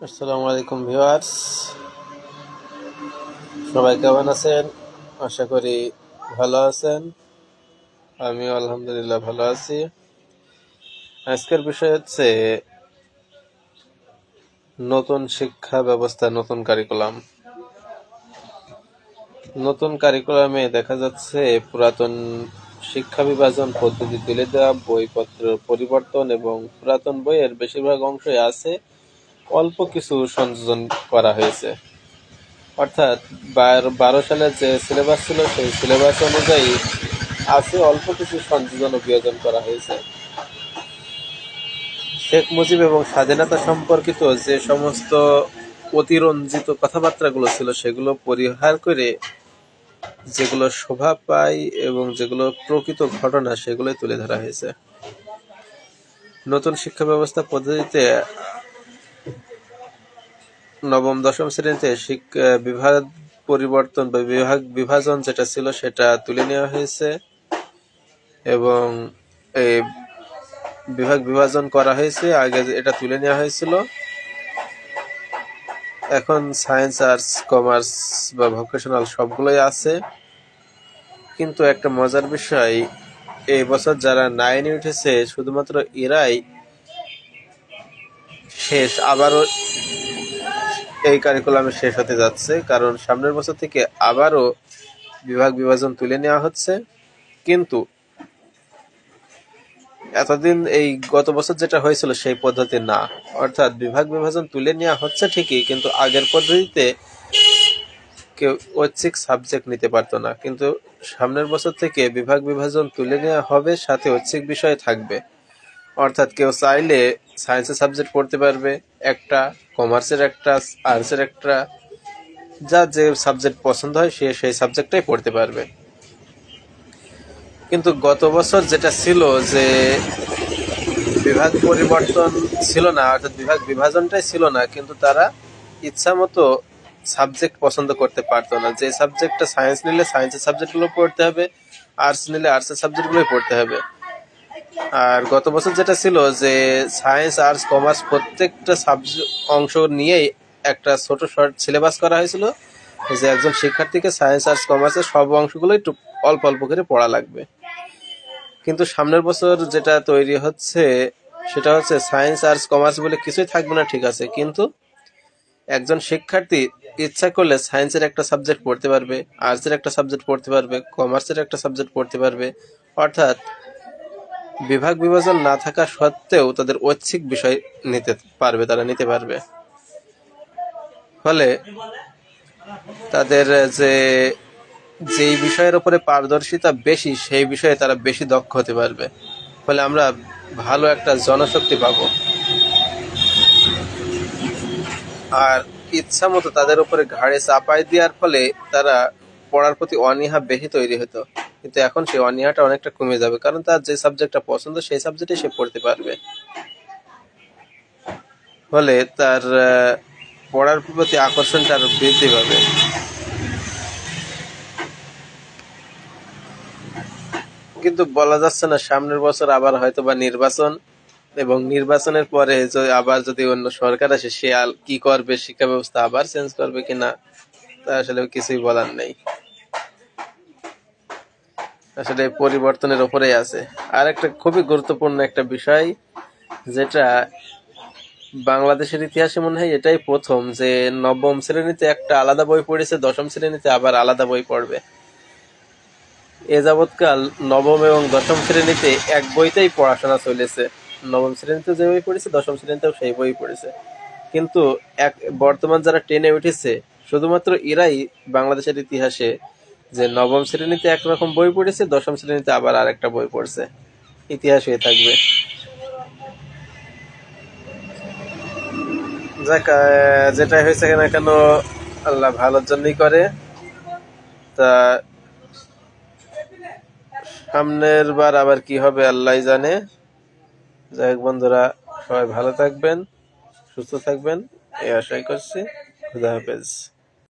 আসসালামু আলাইকুম ভিউয়ার্স, সবাই কেমন আছেন? আশা করি ভালো আছেন। আমিও আলহামদুলিল্লাহ ভালো আছি। আজকের বিষয় হচ্ছে নতুন শিক্ষা ব্যবস্থা, নতুন কারিকুলাম। নতুন কারিকুলামে দেখা যাচ্ছে পুরাতন শিক্ষা বিভাজন পদ্ধতি তুলে দেওয়া, বইপত্র পরিবর্তন এবং পুরাতন বইয়ের বেশিরভাগ অংশই আছে, অল্প কিছু সংযোজন করা হয়েছে। অর্থাৎ 12 সালের যে সিলেবাস ছিল সেই সিলেবাস অনুযায়ী আছে, অল্প কিছু সংযোজন ও বিয়োজন করা হয়েছে। শেখ মুজিব এবং স্বাধীনতা সম্পর্কিত যে সমস্ত অতিরঞ্জিত কথাবার্তাগুলো ছিল সেগুলো পরিহার করে যেগুলো শোভা পায় এবং যেগুলো প্রকৃত ঘটনা সেগুলোই তুলে ধরা হয়েছে। নতুন শিক্ষা ব্যবস্থা পদ্ধতিতে নবম দশম শ্রেণীতে শিক্ষা বিভাগ পরিবর্তন বা বিভাগ বিভাজন যেটা ছিল সেটা তুলে নেওয়া হয়েছে এবং এই বিভাগ বিভাজন করা হয়েছে। আগে এটা তুলে নেওয়া হয়েছিল। এখন সায়েন্স, আর্টস, কমার্স বা ভোকেশনাল সবগুলোই আছে। কিন্তু একটা মজার বিষয়, এই বছর যারা 9-এ উঠেছে শুধুমাত্র এরাই শেষ, আবারও এই কারিকুলামে শেষ হতে যাচ্ছে, কারণ সামনের বছর থেকে আবারও বিভাগ বিভাজন তুলে নেওয়া হচ্ছে। কিন্তু এতদিন এই গত বছর যেটা হয়েছিল সেই পদ্ধতি না, অর্থাৎ বিভাগ বিভাজন তুলে নেওয়া হচ্ছে ঠিকই, কিন্তু আগের পদ্ধতিতে কেউ ঐচ্ছিক সাবজেক্ট নিতে পারতো না। কিন্তু সামনের বছর থেকে বিভাগ বিভাজন তুলে নেওয়া হবে, সাথে ঐচ্ছিক বিষয় থাকবে। অর্থাৎ কেউ চাইলে সায়েন্সের সাবজেক্ট পড়তে পারবে একটা, কমার্সের একটা, আর্টসের একটা, যার যে সাবজেক্ট পছন্দ হয় সে সেই সাবজেক্টটাই পড়তে পারবে। কিন্তু গত বছর যেটা ছিল যে বিভাগ পরিবর্তন ছিল না, অর্থাৎ বিভাগ বিভাজনটাই ছিল না, কিন্তু তারা ইচ্ছা মতো সাবজেক্ট পছন্দ করতে পারতো না। যে সাবজেক্টটা সায়েন্স নিলে সায়েন্সের সাবজেক্টগুলো পড়তে হবে, আর্টস নিলে আর্টসের সাবজেক্টগুলোই পড়তে হবে। আর গত বছর যেটা ছিল যে সায়েন্স, আর্টস, কমার্স প্রত্যেকটা সাবজেক্ট অংশ নিয়েই একটা ছোট শর্ট সিলেবাস করা হয়েছিল, যে একজন শিক্ষার্থীকে সায়েন্স, আর্টস, কমার্সের সব অংশগুলোই অল্প অল্প করে পড়া লাগবে। কিন্তু সামনের বছর যেটা তৈরি হচ্ছে সেটা হচ্ছে সায়েন্স, আর্টস, কমার্স বলে কিছুই থাকবে না, ঠিক আছে, কিন্তু একজন শিক্ষার্থী ইচ্ছা করলে সায়েন্সের একটা সাবজেক্ট পড়তে পারবে, আর্টসের একটা সাবজেক্ট পড়তে পারবে, কমার্সের একটা সাবজেক্ট পড়তে পারবে। অর্থাৎ বিভাগ বিভাজন না থাকা সত্ত্বেও তাদের ঐচ্ছিক বিষয় নিতে পারবে, তারা নিতে পারবে। ফলে তাদের যেই বিষয়ের উপরে পারদর্শিতা বেশি সেই বিষয়ে তারা বেশি দক্ষ হতে পারবে। ফলে আমরা ভালো একটা জনশক্তি পাবো। আর ইচ্ছা মতো তাদের উপরে ঘাড়ে চাপাই দেওয়ার ফলে তারা পড়ার প্রতি অনীহা বেশি তৈরি হতো। কিন্তু এখন সেই অনীহাটা অনেকটা কমে যাবে, কারণ তার যে সাবজেক্টটা পছন্দ সেই সাবজেক্টে সে পড়তে পারবে। ফলে তার পড়ার প্রতি আকর্ষণটা আরো বৃদ্ধি পাবে। কিন্তু বলা যাচ্ছে না, সামনের বছর আবার হয়তো বা নির্বাচন, এবং নির্বাচনের পরে আবার যদি অন্য সরকার আসে সে কি করবে, শিক্ষা ব্যবস্থা আবার চেঞ্জ করবে কিনা, তা আসলে কিছুই বলার নেই। আসলে পরিবর্তনের উপরেই আছে। আর একটা খুবই গুরুত্বপূর্ণ একটা বিষয়, যেটা বাংলাদেশের ইতিহাসে মনে হয় এটাই প্রথম যে নবম শ্রেণীতে একটা আলাদা বই পড়েছে, দশম শ্রেণীতে আবার আলাদা বই পড়বে। এ যাবৎকাল নবম এবং দশম শ্রেণীতে এক বইতেই পড়াশোনা চলেছে। নবম শ্রেণীতে যে বই পড়েছে দশম শ্রেণীতেও সেই বই পড়েছে। কিন্তু বর্তমান যারা 10-এ উঠেছে শুধুমাত্র এরাই বাংলাদেশের ইতিহাসে যে নবম শ্রেণীতে একরকম বই পড়েছে, দশম শ্রেণীতে আবার আরেকটা বই পড়ছে। ইতিহাস হয়ে থাকবে। যাক, যেটাই হয়েছে না কেন আল্লাহ ভালোর জন্যই করে। তা সামনের বার আবার কি হবে আল্লাহ জানে। যাই হোক বন্ধুরা, সবাই ভালো থাকবেন, সুস্থ থাকবেন, এই আশাই করছি। খুদা হাফেজ।